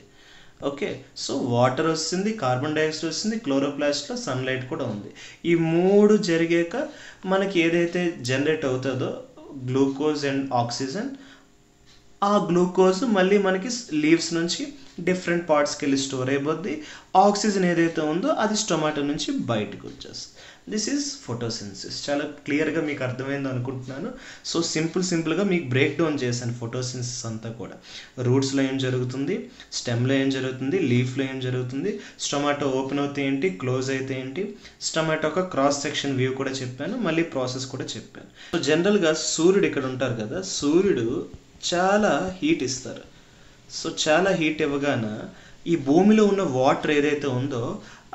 ఓకే, సో వాటర్ వస్తుంది, కార్బన్ డైఆక్సైడ్ వస్తుంది, క్లోరోప్లాస్ట్లో సన్లైట్ కూడా ఉంది. ఈ మూడు జరిగాక మనకి ఏదైతే జనరేట్ అవుతుందో గ్లూకోజ్ అండ్ ఆక్సిజన్, ఆ గ్లూకోజ్ మళ్ళీ మనకి లీవ్స్ నుంచి డిఫరెంట్ పార్ట్స్కి వెళ్ళి స్టోర్ అయిపోద్ది. ఆక్సిజన్ ఏదైతే ఉందో అది స్టొమాటో నుంచి బయటకు వచ్చేస్తుంది. This is photosynthesis. చాలా క్లియర్గా మీకు అర్థమైంది అనుకుంటున్నాను. సో సింపుల్గా మీకు బ్రేక్ డౌన్ చేశాను ఫోటోసిన్సిస్ అంతా కూడా. రూట్స్లో ఏం జరుగుతుంది, స్టెమ్లో ఏం జరుగుతుంది, లీఫ్లో ఏం జరుగుతుంది, స్టొమాటో ఓపెన్ అవుతే ఏంటి, క్లోజ్ అయితే ఏంటి, స్టొమాటో ఒక క్రాస్ సెక్షన్ వ్యూ కూడా చెప్పాను, మళ్ళీ ప్రాసెస్ కూడా చెప్పాను. సో జనరల్గా సూర్యుడు ఇక్కడ ఉంటారు కదా, సూర్యుడు చాలా హీట్ ఇస్తారు. సో చాలా హీట్ ఇవ్వగాన ఈ భూమిలో ఉన్న వాటర్ ఏదైతే ఉందో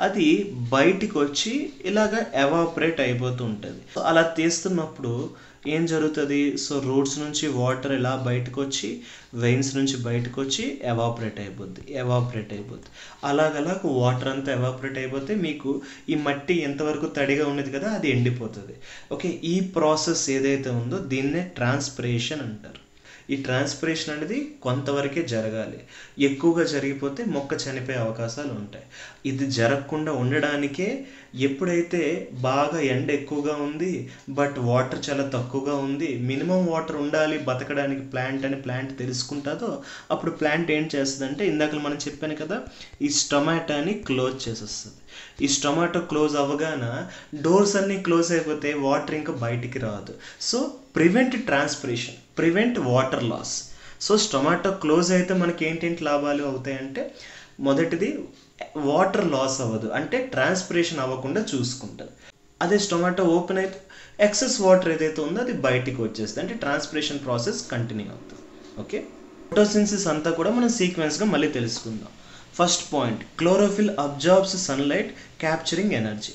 అది బయటికి వచ్చి ఇలాగ ఎవాపరేట్ అయిపోతూ ఉంటుంది. అలా తీస్తున్నప్పుడు ఏం జరుగుతుంది, సో రూట్స్ నుంచి వాటర్ ఇలా బయటకు వచ్చి వెయిన్స్ నుంచి బయటకు వచ్చి ఎవాపరేట్ అయిపోద్ది. అలాగలా వాటర్ అంతా ఎవాపరేట్ అయిపోతే మీకు ఈ మట్టి ఎంతవరకు తడిగా ఉన్నది కదా అది ఎండిపోతుంది. ఓకే, ఈ ప్రాసెస్ ఏదైతే ఉందో దీన్నే ట్రాన్స్పిరేషన్ అంటారు. ఈ ట్రాన్స్పిరేషన్ అనేది కొంతవరకే జరగాలి. ఎక్కువగా జరిగిపోతే మొక్క చనిపోయే అవకాశాలు ఉంటాయి. ఇది జరగకుండా ఉండడానికే ఎప్పుడైతే బాగా ఎండ ఎక్కువగా ఉంది బట్ వాటర్ చాలా తక్కువగా ఉంది, మినిమం వాటర్ ఉండాలి బతకడానికి ప్లాంట్ తెలుసుకుంటుందో అప్పుడు ప్లాంట్ ఏం చేస్తుందంటే, ఇందాక మనం చెప్పాను కదా, ఈ స్టొమాటోని క్లోజ్ చేసేస్తుంది. ఈ స్టొమాటో క్లోజ్ అవ్వగానే డోర్స్ అన్నీ క్లోజ్ అయిపోతే వాటర్ ఇంకా బయటికి రాదు. So prevent transpiration, prevent water loss. So stomata close అయితే మనకి ఏంటేంటి లాభాలు అవుతాయంటే, మొదటిది వాటర్ లాస్ అవ్వదు, అంటే ట్రాన్స్పిరేషన్ అవ్వకుండా చూసుకుంటుంది. అదే స్టొమాటో ఓపెన్ అయితే ఎక్సెస్ వాటర్ ఏదైతే ఉందో అది బయటికి వచ్చేస్తుంది, అంటే ట్రాన్స్పిరేషన్ ప్రాసెస్ కంటిన్యూ అవుతుంది. ఓకే, ఫోటోసిన్సిస్ అంతా కూడా మనం సీక్వెన్స్గా మళ్ళీ తెలుసుకుందాం. First point, chlorophyll absorbs sunlight capturing energy.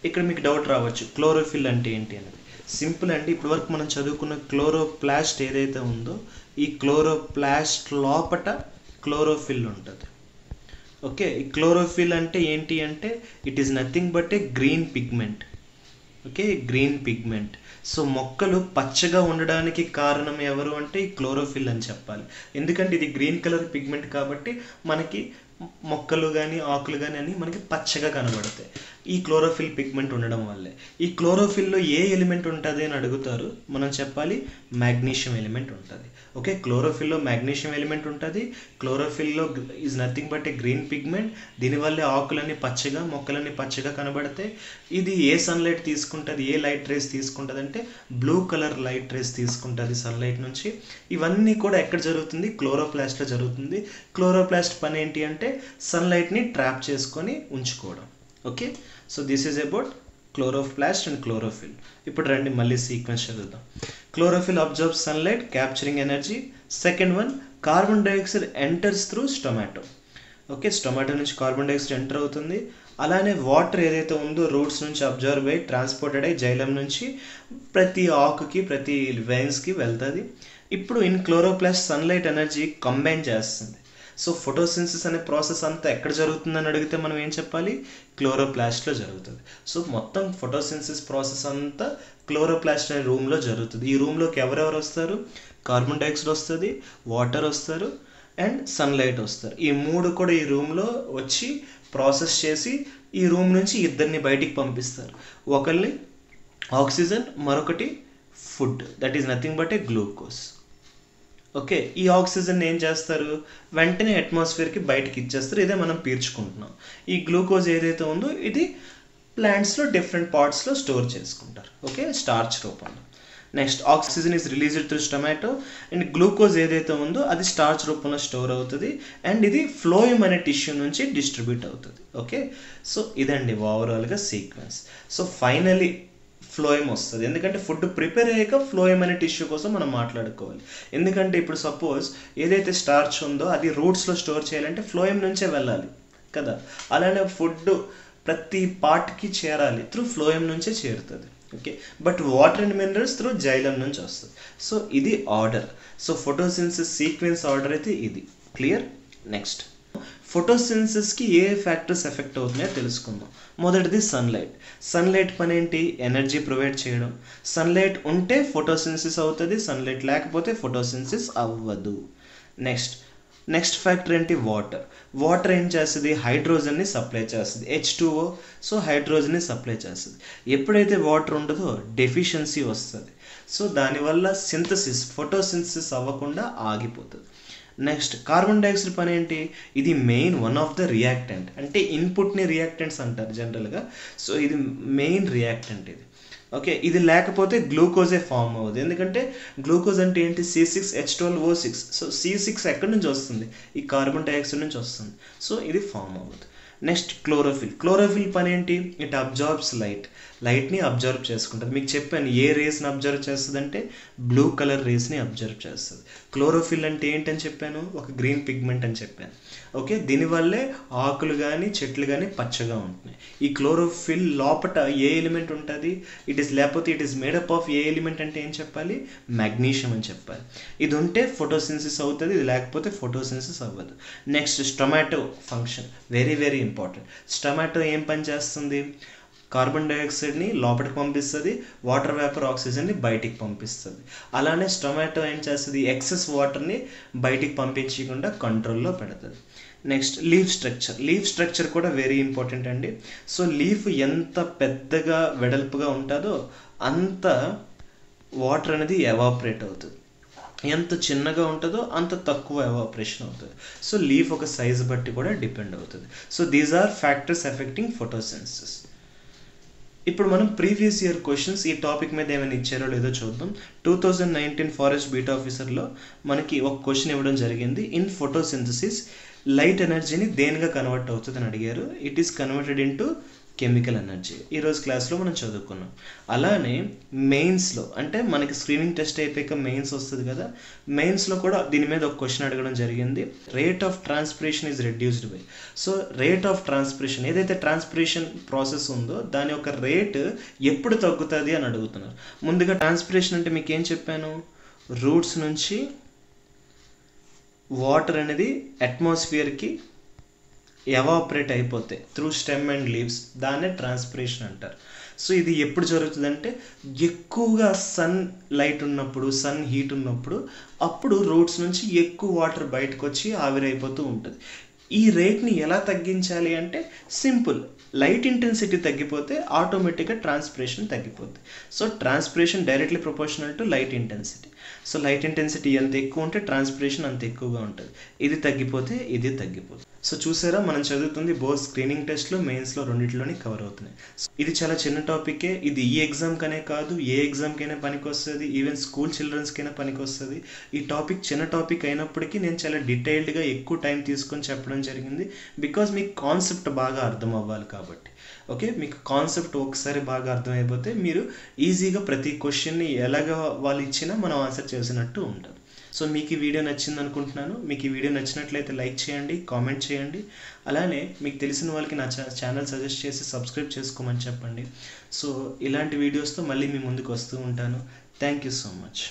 ఇక్కడ మీకు డౌట్ రావచ్చు, క్లోరోఫిల్ అంటే ఏంటి అనేది. సింపుల్ అండి, ఇప్పటి వరకు మనం చదువుకున్న క్లోరోప్లాస్ట్ ఏదైతే ఉందో ఈ క్లోరోప్లాస్ట్ లోపట క్లోరోఫిల్ ఉంటుంది. ఓకే, ఈ క్లోరోఫిల్ అంటే ఏంటి అంటే it is nothing but a green pigment. Okay, green pigment. So మొక్కలు పచ్చగా ఉండడానికి కారణం ఎవరు అంటే ఈ క్లోరోఫిల్ అని చెప్పాలి. ఎందుకంటే ఇది గ్రీన్ కలర్ పిగ్మెంట్ కాబట్టి మనకి మొక్కలు కానీ ఆకులు కానీ అన్నీ మనకి పచ్చగా కనబడతాయి. ఈ క్లోరోఫిల్ పిగ్మెంట్ ఉండడం వల్లే. ఈ క్లోరోఫిల్లో ఏ ఎలిమెంట్ ఉంటుంది అని అడుగుతారు, మనం చెప్పాలి మ్యాగ్నీషియం ఎలిమెంట్ ఉంటుంది. ఓకే, క్లోరోఫిల్లో మ్యాగ్నీషియం ఎలిమెంట్ ఉంటుంది. క్లోరోఫిల్లో is nothing but a green pigment. దీనివల్లే ఆకులన్నీ పచ్చగా, మొక్కలన్నీ పచ్చగా కనబడతాయి. ఇది ఏ సన్లైట్ తీసుకుంటుంది, ఏ లైట్ రేస్ తీసుకుంటుంది అంటే బ్లూ కలర్ లైట్ రేస్ తీసుకుంటుంది సన్లైట్ నుంచి. ఇవన్నీ కూడా ఎక్కడ జరుగుతుంది, క్లోరోప్లాస్ట్లో జరుగుతుంది. క్లోరోప్లాస్ట్ పని ఏంటి అంటే సన్లైట్ని ట్రాప్ చేసుకొని ఉంచుకోవడం. Okay, so this is about chloroplast and chlorophyll. ఇప్పుడు రండి మళ్ళీ సీక్వెన్స్ చదువుదాం. Chlorophyll absorbs sunlight capturing energy. Second one, carbon dioxide enters through స్టొమాటో. Okay, స్టొమాటో నుంచి కార్బన్ డైఆక్సైడ్ ఎంటర్ అవుతుంది. అలానే వాటర్ ఏదైతే ఉందో రూట్స్ నుంచి అబ్జర్వ్ అయ్యి ట్రాన్స్పోర్టెడ్ అయ్యి జైలం నుంచి ప్రతి ఆకుకి ప్రతి వెయిన్స్కి వెళ్తుంది. ఇప్పుడు in chloroplast sunlight energy combine చేస్తుంది. సో ఫోటోసింథసిస్ అనే ప్రాసెస్ అంతా ఎక్కడ జరుగుతుందని అడిగితే మనం ఏం చెప్పాలి, క్లోరోప్లాస్ట్లో జరుగుతుంది. సో మొత్తం ఫోటోసింథసిస్ ప్రాసెస్ అంతా క్లోరోప్లాస్ట్ అనే రూమ్లో జరుగుతుంది. ఈ రూమ్లోకి ఎవరెవరు వస్తారు, కార్బన్ డైఆక్సైడ్ వస్తుంది, వాటర్ వస్తారు అండ్ సన్లైట్ వస్తారు. ఈ మూడు కూడా ఈ రూమ్లో వచ్చి ప్రాసెస్ చేసి ఈ రూమ్ నుంచి ఇద్దరిని బయటికి పంపిస్తారు. ఒకరిని ఆక్సిజన్, మరొకటి food, that is nothing but A glucose. Okay, ఈ ఆక్సిజన్ ఏం చేస్తారు, వెంటనే అట్మాస్ఫియర్కి బయటకి ఇచ్చేస్తారు. ఇదే మనం పీల్చుకుంటున్నాం. ఈ గ్లూకోజ్ ఏదైతే ఉందో ఇది ప్లాంట్స్లో డిఫరెంట్ పార్ట్స్లో స్టోర్ చేసుకుంటారు. ఓకే, స్టార్చ్ రూపంలో. Next oxygen is released through స్టొమాటో and glucose ఏదైతే ఉందో అది స్టార్చ్ రూపంలో స్టోర్ అవుతుంది అండ్ ఇది ఫ్లోయమ్ అనే టిష్యూ నుంచి డిస్ట్రిబ్యూట్ అవుతుంది. ఓకే, సో ఇదండి ఓవరాల్గా సీక్వెన్స్. సో ఫైనలీ ఫ్లోయమ్ వస్తుంది. ఎందుకంటే ఫుడ్ ప్రిపేర్ అయ్యాక ఫ్లోయమ్ అనే టిష్యూ కోసం మనం మాట్లాడుకోవాలి. ఎందుకంటే ఇప్పుడు సపోజ్ ఏదైతే స్టార్చ్ ఉందో అది రూట్స్లో స్టోర్ చేయాలంటే ఫ్లోయమ్ నుంచే వెళ్ళాలి కదా. అలానే ఫుడ్ ప్రతి పార్ట్కి చేరాలి త్రూ ఫ్లోయమ్ నుంచే చేరుతుంది. Okay, but water and minerals through xylem నుంచి వస్తుంది. సో ఇది order. So photosynthesis sequence order అయితే ఇది. క్లియర్? నెక్స్ట్ ఫోటోసిన్సిస్కి ఏ ఫ్యాక్టర్స్ ఎఫెక్ట్ అవుతున్నాయో తెలుసుకుందాం. మొదటిది సన్లైట్. సన్లైట్ పని ఏంటి, ఎనర్జీ ప్రొవైడ్ చేయడం. సన్లైట్ ఉంటే ఫోటోసిన్సిస్ అవుతుంది, సన్లైట్ లేకపోతే ఫోటోసిన్సిస్ అవ్వదు. నెక్స్ట్ ఫ్యాక్టర్ ఏంటి, వాటర్. వాటర్ ఏం చేస్తుంది, హైడ్రోజన్ని సప్లై చేస్తుంది, H2O. సో హైడ్రోజన్ని సప్లై చేస్తుంది. ఎప్పుడైతే వాటర్ ఉండదో డెఫిషియన్సీ వస్తుంది. సో దానివల్ల ఫోటోసింథసిస్ అవ్వకుండా ఆగిపోతుంది. నెక్స్ట్ కార్బన్ డైఆక్సైడ్ పని ఏంటి, ఇది main one of the reactant. అంటే ఇన్పుట్ని రియాక్టెంట్స్ అంటారు జనరల్గా. సో ఇది మెయిన్ రియాక్టెంట్ ఇది. ఓకే, ఇది లేకపోతే గ్లూకోజే ఫామ్ అవ్వదు. ఎందుకంటే గ్లూకోజ్ అంటే ఏంటి, C6H12O6. సో C6 ఎక్కడి నుంచి వస్తుంది, ఈ కార్బన్ డైఆక్సైడ్ నుంచి వస్తుంది. సో ఇది ఫామ్ అవ్వదు. నెక్స్ట్ క్లోరోఫిల్ పని ఏంటి, ఇట్ అబ్జార్బ్స్ లైట్ని అబ్జర్వ్ చేసుకుంటుంది. మీకు చెప్పాను ఏ రేస్ని అబ్జర్వ్ చేస్తుంది అంటే బ్లూ కలర్ రేస్ని అబ్జర్వ్ చేస్తుంది. క్లోరోఫిల్ అంటే ఏంటని చెప్పాను, ఒక గ్రీన్ పిగ్మెంట్ అని చెప్పాను. ఓకే, దీనివల్లే ఆకులు కానీ చెట్లు కానీ పచ్చగా ఉంటున్నాయి. ఈ క్లోరోఫిల్ లోపట ఏ ఎలిమెంట్ ఉంటుంది, it is made up of A element అంటే ఏం చెప్పాలి, మ్యాగ్నీషియం అని చెప్పాలి. ఇది ఉంటే ఫోటోసిన్సిస్ అవుతుంది, ఇది లేకపోతే ఫోటోసిన్సిస్ అవ్వదు. Next స్టొమాటో function very very important. స్టొమాటో ఏం పని చేస్తుంది, కార్బన్ డైఆక్సైడ్ని లోపలికి పంపిస్తుంది, వాటర్ వేపర్ ఆక్సిజన్ని బయటికి పంపిస్తుంది. అలానే స్టొమాటో ఏం చేస్తుంది, ఎక్సెస్ వాటర్ని బయటికి పంపించకుండా కంట్రోల్లో పెడుతుంది. నెక్స్ట్ లీఫ్ స్ట్రక్చర్ కూడా వెరీ ఇంపార్టెంట్ అండి. సో లీఫ్ ఎంత పెద్దగా వెడల్పుగా ఉంటుందో అంత వాటర్ అనేది ఎవాపరేట్ అవుతుంది, ఎంత చిన్నగా ఉంటుందో అంత తక్కువ ఎవాపరేషన్ అవుతుంది. సో లీఫ్ ఒక సైజు బట్టి కూడా డిపెండ్ అవుతుంది. So these are factors affecting photosynthesis. ఇప్పుడు మనం ప్రీవియస్ ఇయర్ క్వశ్చన్స్ ఈ టాపిక్ మీద ఏమైనా ఇచ్చారో లేదో చూద్దాం. 2019 ఫారెస్ట్ బీట్ ఆఫీసర్లో మనకి ఒక క్వశ్చన్ ఇవ్వడం జరిగింది. ఇన్ ఫోటోసింథసిస్ లైట్ ఎనర్జీని దేనిగా కన్వర్ట్ అవుతుంది అని అడిగారు. It is converted into chemical energy. ఈరోజు క్లాస్లో మనం చదువుకున్నాం. అలానే మెయిన్స్లో అంటే మనకి స్క్రీనింగ్ టెస్ట్ అయిపోయాక మెయిన్స్ వస్తుంది కదా, మెయిన్స్లో కూడా దీని మీద ఒక క్వశ్చన్ అడగడం జరిగింది. Rate of transpiration is reduced by. So rate of transpiration ఏదైతే ట్రాన్స్పిరేషన్ ప్రాసెస్ ఉందో దాని యొక్క రేట్ ఎప్పుడు తగ్గుతుంది అని అడుగుతున్నారు. ముందుగా ట్రాన్స్పిరేషన్ అంటే మీకు ఏం చెప్పాను, రూట్స్ నుంచి వాటర్ అనేది అట్మాస్ఫియర్కి ఎవాపరేట్ అయిపోతే త్రూ స్టెమ్ అండ్ లీవ్స్, దాన్నే ట్రాన్స్పిరేషన్ అంటారు. సో ఇది ఎప్పుడు జరుగుతుందంటే ఎక్కువగా సన్ లైట్ ఉన్నప్పుడు, సన్ హీట్ ఉన్నప్పుడు, అప్పుడు రూట్స్ నుంచి ఎక్కువ వాటర్ బయటకు వచ్చి ఆవిరైపోతూ ఉంటుంది. ఈ రేట్ని ఎలా తగ్గించాలి అంటే సింపుల్, లైట్ ఇంటెన్సిటీ తగ్గిపోతే ఆటోమేటిక్గా ట్రాన్స్పిరేషన్ తగ్గిపోద్ది. So transpiration directly proportional to light intensity. So light intensity ఎంత ఎక్కువ ఉంటే ట్రాన్స్పిరేషన్ అంత ఎక్కువగా ఉంటుంది. ఇది తగ్గిపోతే ఇది తగ్గిపోతుంది. సో చూసారా, మనం చదువుతుంది బోత్ స్క్రీనింగ్ టెస్ట్లో, మెయిన్స్లో రెండింటిలోని కవర్ అవుతున్నాయి. ఇది చాలా చిన్న టాపికే. ఇది ఈ ఎగ్జామ్కనే కాదు, ఏ ఎగ్జామ్కైనా పనికి వస్తుంది, ఈవెన్ స్కూల్ చిల్డ్రన్స్కైనా పనికి వస్తుంది. ఈ టాపిక్ చిన్న టాపిక్ అయినప్పటికీ నేను చాలా డీటెయిల్డ్గా ఎక్కువ టైం తీసుకొని చెప్పడం జరిగింది. బికాజ్ మీకు కాన్సెప్ట్ బాగా అర్థం అవ్వాలి కాబట్టి. ఓకే, మీకు కాన్సెప్ట్ ఒకసారి బాగా అర్థమైపోతే మీరు ఈజీగా ప్రతి క్వశ్చన్ని ఎలాగ వాళ్ళు ఇచ్చినా మనం ఆన్సర్ చేసినట్టు ఉంటుంది. సో మీకు ఈ వీడియో నచ్చింది అనుకుంటున్నాను. మీకు ఈ వీడియో నచ్చినట్లయితే లైక్ చేయండి, కామెంట్ చేయండి. అలానే మీకు తెలిసిన వాళ్ళకి నా ఛానల్ సజెస్ట్ చేసి సబ్స్క్రైబ్ చేసుకోమని చెప్పండి. సో ఇలాంటి వీడియోస్తో మళ్ళీ మీ ముందుకు వస్తూ ఉంటాను. Thank you so much.